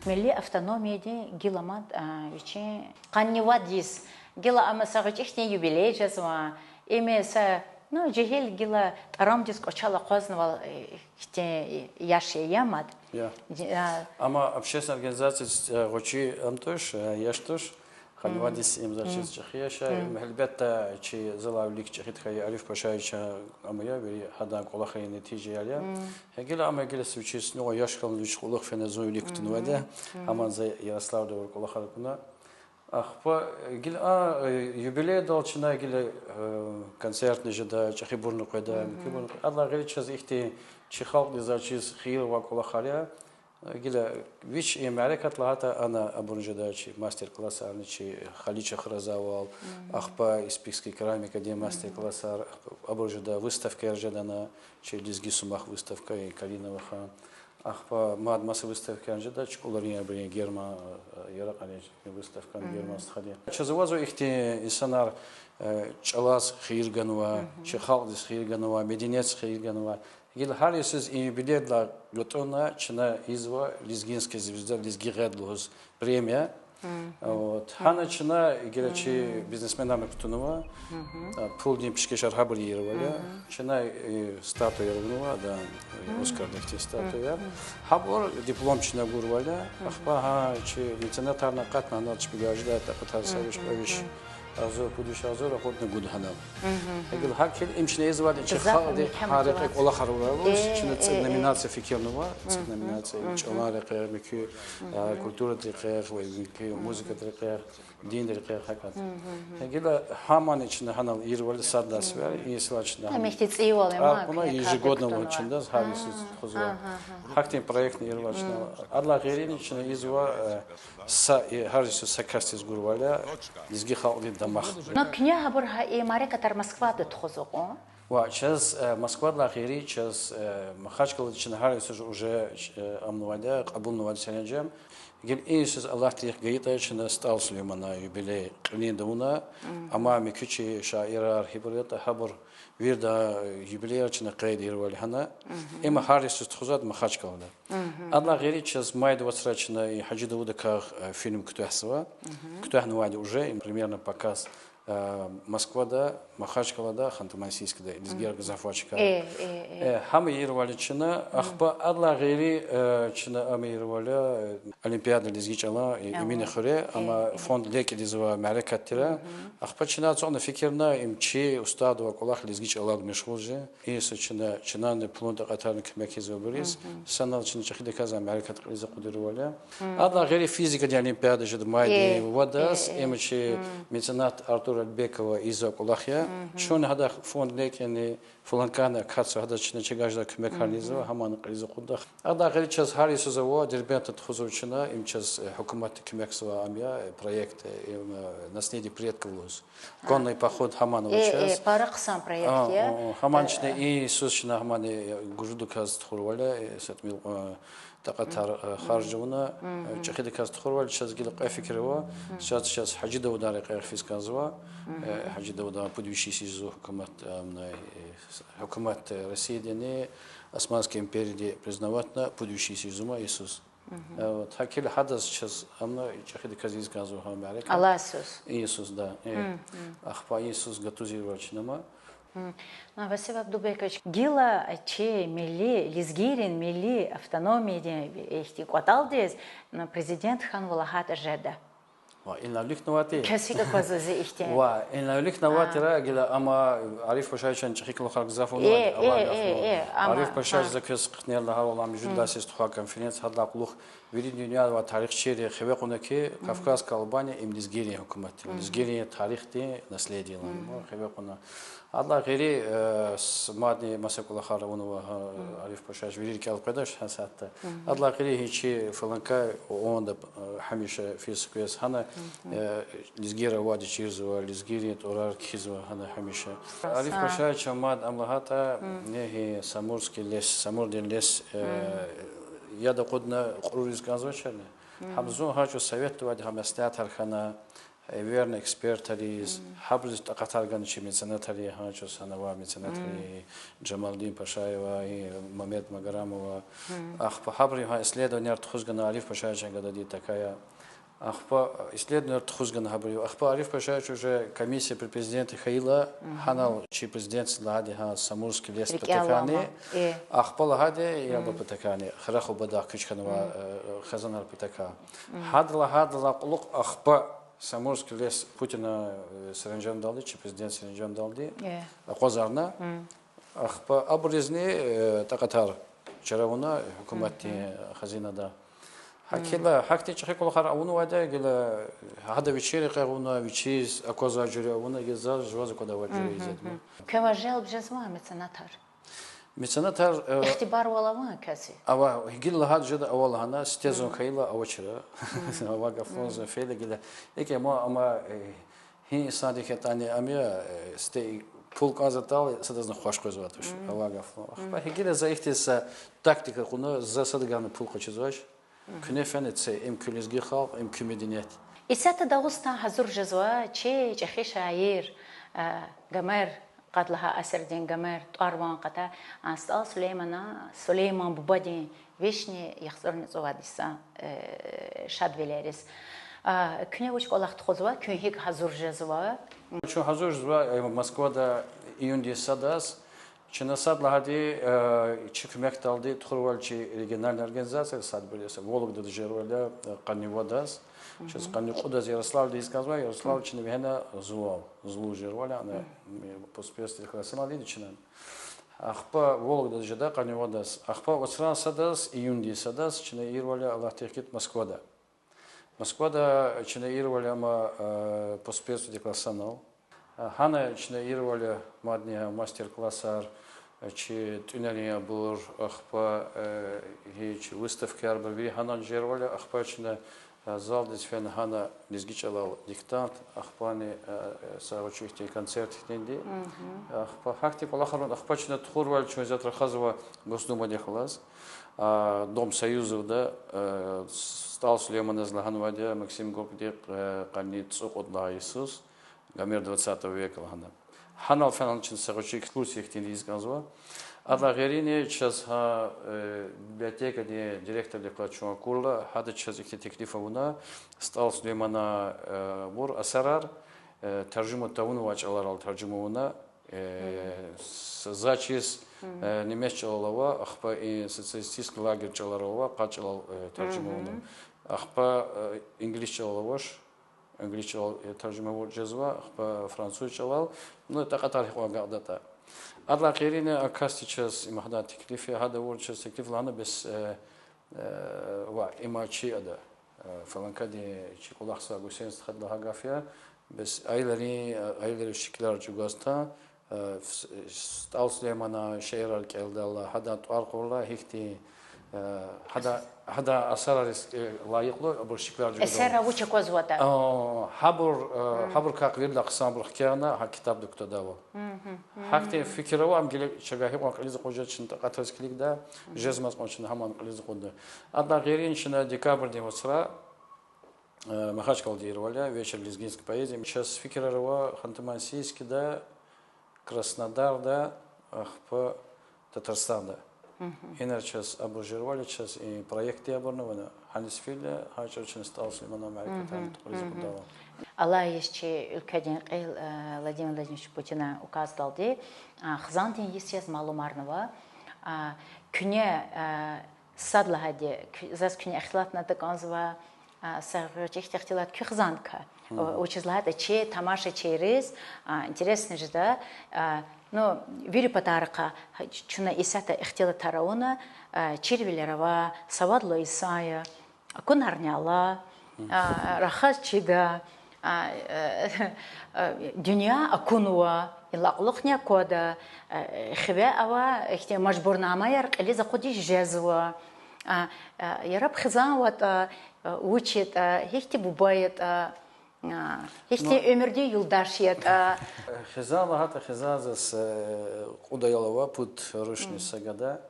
ملي автономия де гиламат вичи каннивадис гила амасагыч ихне юбилей жазма эмеса ну жехел гила рамдис кочала qoznval хте яшеямат. Ама общественная организация гочи амтош яштош خلواديس إمزاج شخيشة مهلبتة شيء زلا وليك شخيت خي ألف بشايشة أميا بري هذا كل خير نتيجة عليها هقول أما قل سويتشيس نوع يشكل ليش كل خير نزوي ليك تنوده أما زي يرسلوا دور كل خير كنا أخبا قل يوبيلي دالشنا قل كونسرت نجدا شخي برنو قدا مكبر الله غير شيء إختي شيء خالق نزاجيس خير وكل خير قل ويش معركة لهذا أنا أبونجدا شيء ماستر كلاس أنا شيء خليج خرزاوال أخبا إسبيكسكي كراميكا دي ماستر كلاس أبونجدا выставка أرجدنا شيء ديزجي سماخ выставка كالينا وخا أخبا ماد ماس выставка أرجدا شكولاريا بري جيرما يرق عليه выставка جيرما استخدي شزوازو إختي إنسانار شلاس خير جنوا شخالد خير جنوا مدينة خير جنوا Гил Харрисис и билетла готовна чина изва лизгинская звезда лизгиредлус премия. Вот хана чина играчи бизнесменами ктунова пулни пишкешар хабриировали чина статуя ровнова да Оскар нефти статуя хабор диплом чина гурвали ахпаха чи меценатарна катна надо шпигажда это потарсавиш повиш азор будущий азор охотно гудханал. Гил хакел имшне извад чи халди харик ола харуралус чина цед номинация фикернова цед номинация чаларе мики культура трикер мики музыка трикер дин трикер хакат. Гил хаман чина ханал ирвали саддас вер и слачна. Мехтиц иоле мак. Она ежегодно лучинда харис хозва. Хактин проектный ирвачна. Адла герини чина изва харис сакастис гурваля изги халди Но кня хабурха и марекатар Москва дтхозоко. Ва сейчас Москва лахири сейчас Махачкала чинахарис уже амнувада кабулнувад сенеджем гел инсиз Аллах тих гейта чина стал Сулеймана юбилей клиндуна ама микучи шаира архибулета хабур вирда юбилей чина кайдир валхана има харис тхозад Махачкала. Аллах гейри сейчас май 20 чина и Хаджи Дауда фильм Ктуахсова Ктуахнувад уже примерно показ Москва да, Махачкала да, Ханты-Мансийск да, Лизгер Газафачка. Хами ирвали чина, ахба адла гейри чина ами ирвали Олимпиада Лизгичала и имени Хуре, ама фонд леки лизва марекаттира. Ахба чина цона фикерна им чи устаду акулах Лизгичала мешхулже. Иса чина не плунта катарны кмеки зобрис. Санал чина чахида каза марекат лиза кудирвали. Адла гейри физика де Олимпиада жед майди вадас, им чи меценат Артур Бекова из Акулахия, шон хада фонд лекени фуланкана кацу хада чиначагажда кмеканизва хаман из Акудах. Ада гречас Харис зава дербента тхузучина им час хукумат кмексва амия проект им наследие предков луз. Конный поход хаман учас. Параксан проект я. Хаманчне и сусчина хамане гуждуказ тхурваля сатмил تقطر خارجونا شخيد كاس تخرج شاز قلق فكروا شاز حاجة دودا رقيق فيس كازوا حاجة دودا بدويشي سيزو حكومة روسيا يعني Османской империи признаватна будущий сизума Иисус. Вот хакили хадас сейчас амна чахиды казиз казу хамарек. Аллах Иисус. Иисус да. Ахпа Иисус гатузировать нама. Василий Абдубекович, гила че милли лизгирин милли автономии ихти кваталдес президент хан Валахат Жеда. إن لك نواتي. كسيك كوزي إختي. إن لك نواتي راجلا أما عارف بشاي عن شخيك الخارج زافون. عارف بشاي ذكرت قتني الله والله موجود لاسيس تخا كونفرنس هذا قلوخ في الدنيا وتاريخ شيري خبيقنا كي كافكاس كالبانيا إم لزجيري حكومة لزجيري تاريخ تي نسليدي لهم خبيقنا الله غيري مادني مسك الله خارونو عارف بشاي فيري كالقداش حسات الله غيري هيك فلانكا وonda حميشة في سكويس هنا لزجيرة وادي شيرزوا لزجيرة أورار كيزوا هنا حميشة عارف بشاي شماد أملاهاتا نهي سامورسكي لس ساموردين لس يدا قدنا قروريز كازوشنا حمزون هاجو سويت وادي هم استعتر خنا верный эксперт тарис, хабрис такатарган чи меценатари, хачо санава меценатари, Джамалдин Пашаева и Мамед Магарамова. Ахпа хабри исследование Артхузгана Ариф Пашаевича гадади такая. Ахпа исследование Артхузгана хабри. Ахпа Ариф Пашаевич уже комиссия при президенте Хаила, ханал чи президент Лагади ха Самурский лес Патакани. Ахпа Лагади я бы Патакани. Хараху бада Кичханова Хазанар Патака. Хадла Лук Ахпа Самурский лес Путина Саранджан Далди, чи президент Саранджан Далди. Қозарна. Ахпа абризни такатар. Чаравуна хукуматти хазинада. Хакила хакти чихи колхар ауну вада гила хада вечери қағуна вечиз акоза жури ауна гиза жваза кода ваджури изедма. Кева жел бжезма меценатар. Меценатар Ихтибар валава каси. ава гила хад жада авал хана стезон хайла авачра. Ава гафонза фейла гила. Эке ама хи сади хетани амия стей пул казатал садазна хош козватуш. Ава гафон. Ахба гила за ихтис тактика куна за садганы пул хочизваш. Кнефенetse им külizgi xalq im kümediniyet. إسات داوستا حضور جزوا چه خيش عير جمر قد لها أثر دين جمر طاروان قطع أستال سليمان ببادين ويشني يخسر نزواديسا شاد ويلاريس كنيا وش قلقت خزوا كن هيك حضور جزوا شو حضور جزوا موسكوا دا июнь садас Чинасад лагади чикмек талди тухурвальчи региональная организация сад билеса Вологда дежурваля каниводас сейчас каникудас Ярослав дисказва Ярослав чиневена злу жерваля она по специальности классна лидична ахпа Вологда дежда каниводас ахпа осран садас июнь садас чина ирваля Аллах техкит Москвада чина ирваля ма по специальности классна Хана чина ирваля мадния мастер-классар чи туннелия бур ахпа хич выставки арбави хана жерваля ахпа чина зал дисфен хана лизгичалал диктант ахпани савочухти концерт хтенди ахпа хакти полахарон ахпа чина тухурваль чмезат рахазова госдума дехлас дом союзов да стал Сулейман Азлаханвадя Максим Горький канит цукудла Иисус Гомер 20 века хана Ханал феналчин сагочи экскурсии хтенди изганзва Адла Герини сейчас библиотека де директор леклачуа курла хада сейчас их теклифовна стал Сулеймана бур асарар таржума тавну вачаларал таржумовна зачис немецчалова ахпа и социалистический лагерь чаларова качалал таржумовна ахпа инглишчаловаш английчал таржума джазва ахпа французчалал ну это катарих вагадата Адла Герини акас сейчас имахда теклифи хада бур сейчас теклиф лана без ва имачи ада фаланкади чикулахса гусенс хадла хагафия без айлери шиклар жугаста стал Сулеймана шейрал келдала хада туарқула хихти хада асарарис лайықлы абур шиклар жугада أسرع وش كوزواتا хабур как вирда қсам бур хкиана ха китаб дуктадава хакти фикирова ам геле чагахи ва қализы қожа чинта қатас кликда жезмас қочин хаман қализы қода Адла Герини шина декабрь демосра Махачкал дирваля вечер лезгинской поэзии сейчас фикирова Ханты-Мансийский да Краснодар да ахпа Татарстан да Инер час обожировали час и проекты оборнованы. Ханисфиле, хачерчин стал Сулеймана Марикатан Туризмудава. Алла еще ülkeden qeyl Владимир Владимирович Путина указ далды. Хзантин естез малумарнова. Күне садлагади, зас күне ихтилатна таганзва сагырчех ихтилат күхзанка. Учизлада че тамаша через интересно же да. Но вири патарка чуна исата ихтила тарауна червилерова савадло Исая кунарняла рахас чида дюня акунуа илaqluqnya кода хве ава ихте мажбурнама ярқили заходи жезва яраб хизан вата учит ихте бубает Хихте өмірде юлдаш ед. Хизала хата хизазас удаялова пут рушни сагада.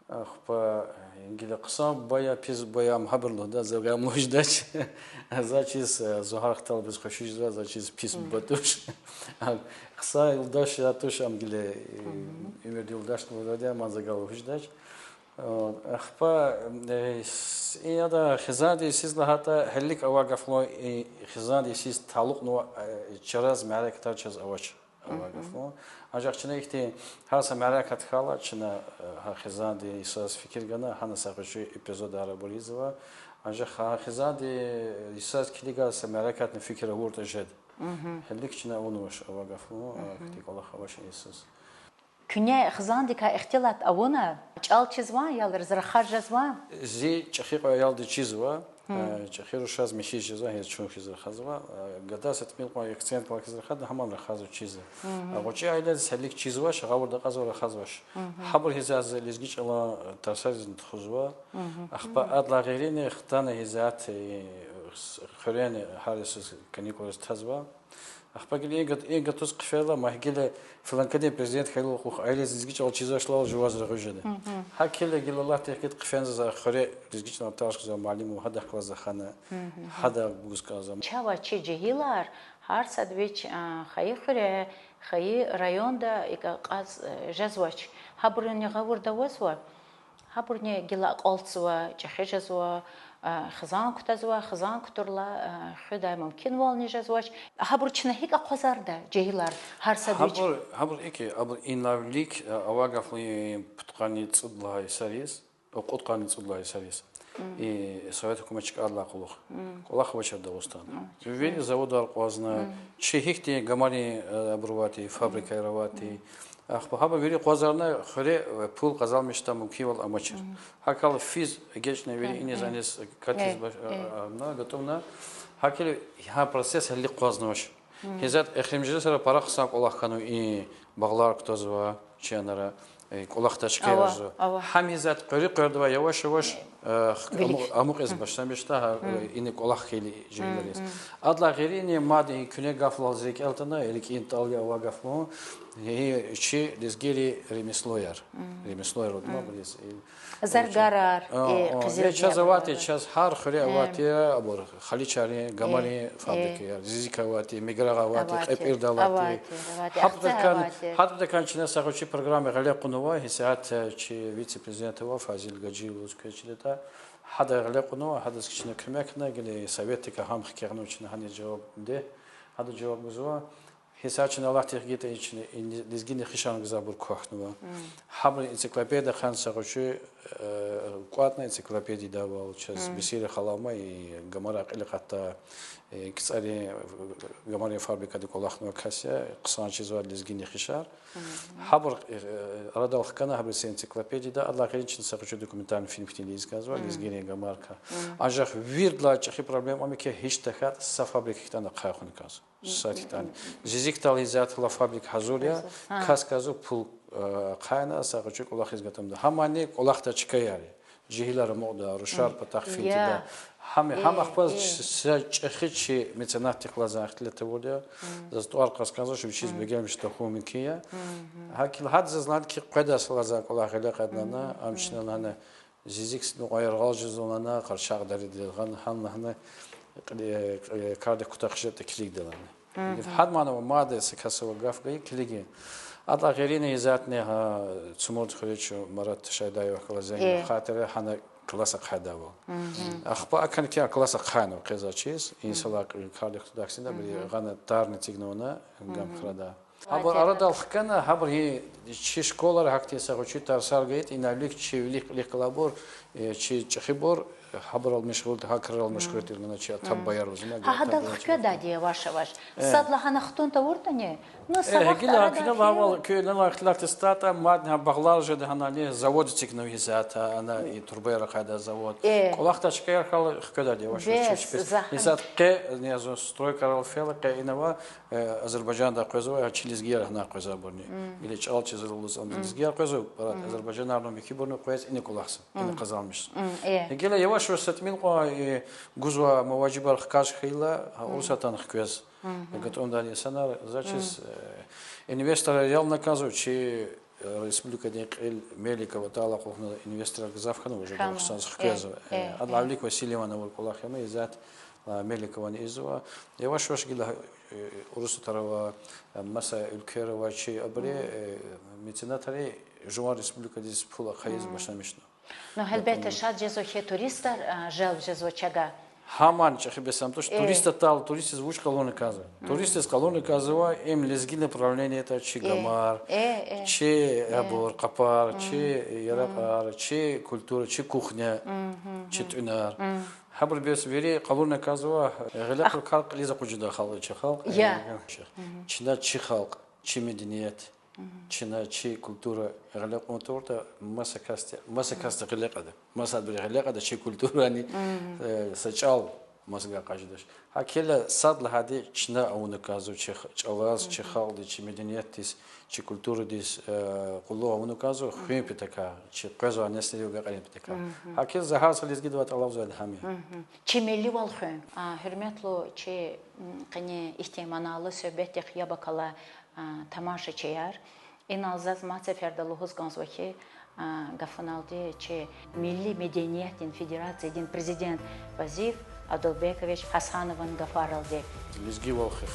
Ахпа ингиле қысам бая пиз баям хабарло да загам мождач зачиз зохархтал без хошизва зачиз пис батуш қыса илдаш ятуш амгиле имер илдаш владя мазагал хождач ахпа яда хизади сиз лахата хеллик авагафло хизади сиз талуқ но чараз мәрәкәтәр чаз авач авагафло ажақчына ихти хаса мәрәкәт хала чына хизади исас фикир гана хана сақышы эпизод араболизова ажақ хизади исас килига са мәрәкәтне фикир урта жед хеллик чына онуш авагафло ихти колах аваш исас Күне хизандика ихтилат авона чал чизва ялыр зрахар жазва зи чахиqa ялды чизва чахиру шаз миши чизва хез чун хизр хазва гадас этмил ко акцент ко хизр хад хаман хазу чиза агочи айда селик чизва шагавурда казора хазваш хабр хизаз лизги чала тарсаз тхузва ахба адла гайрини хтана хизат хөрен харисыз каникулс тазва Ахпагили эгатус кфела махгиле фланкаде президент хайлу хух айле зизгич ал чиза шлал жуваз рагыжеде. Хакеле гилаллах техит кфен за хре зизгич на таш за малиму хада хваза хана хада бугусказа. Чава чежихилар har sadvich khaykhre khay rayonda iqaz жазвач хабурни гавурда waswa хабурни гила qaltswa чахежазва خزان كتزوا خزان كترلا خدای ممکن والنی جزواج هبر چنه هیچ قزارده جهیلار هر سدوچ هبر ایکی هبر این لاولیک آواگفلی پتقانی تصدلای سریس او قطقانی تصدلای سریس سویت حکومتچک الله قلخ وچر دوستان ویلی زودار قوزنا چه هیچی گماری بروواتی فابریکای رواتی Ахпахаба вери қозарна хре пул қазалмешта мукивал амачер. Хакал физ гечне вери ине занес катиз на готовна. Хакел ха процесс хли қознаваш. Хизат эхримжи сара парахсан олахкану и баглар ктозва чанара олахташкеразу. Хамизат қори қордва яваш яваш амуқ из баштамешта ине олах хели жилерис. Адла герине мади күне гафлал зек алтана элик инталга вагафмо Чи лизгери ремеслояр одма близ. Заргарар. Час авати час хар хре авати абор халичари гамани фабрики зизика авати миграга авати эпирда авати. Хатта кан чина сахочи программа гале кунова хисат чи вице-президент ва Фазил Гаджилов скачилета хада гале кунова хада скична кремекна геле советика хам хкерну чина хани жаваб де хада жаваб гузва Хисачин Аллах техгита ичне лизгини хишан гзабур кохнува. Хабр энциклопедия хан сагочи куатна энциклопедия давал час бисире халама и гамара или хата кицари гамара фабрика де колахнува кася кысан чизва лизгини хишар. Хабр радал хкана хабр энциклопедия да Аллах ичне сагочи документальный фильм фтилиз газва лизгини гамарка. Ажах вирдла чахи проблема амике хиштахат са фабрика хтана кайхун каз. Сатитан. Зизиктал изят ла фабрик хазурия касказу пул қайна сағычук Аллах изгатамда. Хамани Аллахта чикаяри. Жихилар мода рушар патахфитида. Хам ахпаз чахичи меценат тихлаза ахтлета водя. Застуар касказу что чиз бегем что хумикия. Хакил хад зазнат ки қайда слаза Аллах ила қаднана амчнана зизикс ну айргал жизулана қаршақ даридилган ханнахна карде кутахшет клик деланы. Хад манова маде сикасова гафга клиги. Адла герина изатне цумурд хречу Марат Шайдаева клазен хатера хана класса хадава. Ахпа акан ки класса хано кезачис инсала карде кутахсина бри гана тарны тигнона гам храда. Абар арадал хкана хабр hi чи школар хакти сагочи тарсар гейт иналик чи лих колабор чи чхибор хабрал мешгул хакрал мешгул тирна чи таббаяр узна хадал хкада ди ваш садла хана хтон тавуртане ну сабак гила кина лавал кена ахтлат стата мадна баглар же ханали завод тикновизата она и турбера хада завод колахта чкер хал хкада ди ваш исат ке не зо стройка ралфела ке инава Азербайджан да козова чилизгер хна козаборни или чал чизылус андизгер козов Азербайджан арно микиборно коес ини колахса ини казалмыш гила яваш сатмил ко гузва маваджибар хкаш хила усатан хкез готов дали санар зачис инвестор реал наказу чи республика Декил Меликова Тала Кухна инвестор Газавхану уже Хана. Бахсанс Хказа. Адлавлик Васильевна Валкулахема изат Меликова Изова. Я ваш гила Урусу Тарава Маса Улкерова чи Абре меценатари Жуар республика Дис Пула Хаиз Башамишно. Но هلبته شاید جزو که توریستر جلب جزو چگه Хаман чахибесам, то что туриста тал, туристы звуч колонны каза. Туристы с колонны казова, им лезги направление это чи гамар, чи абор капар, чи ярапар, чи культура, чи кухня, чи тунар. Хабр бес вери колонны казова, галякл халк лиза куджуда халк, чи халк. Чина чи халк, чи мединият. Чина чи культура галак моторта масакасте галакада масад бир галакада чи культура они сачал масга каждаш акела садла хади чина ауна казу чи чаваз чи халди чи мединиятис чи культура дис кулло ауна казу хим питака чи казу анестезию гакалин питака акел захар сализги дvat аллах зад хами чи milli walxın hürmetli чи qani ihtimanlı söhbət ya bakala تماشاچیار این از ما سفردالوهز گانزوکی گفنالدی چه ملی مدنیت این فدراسیه این پرزیدنت وزیر عبدالبیکویچ حسانوان گفارالدی لزگی والخف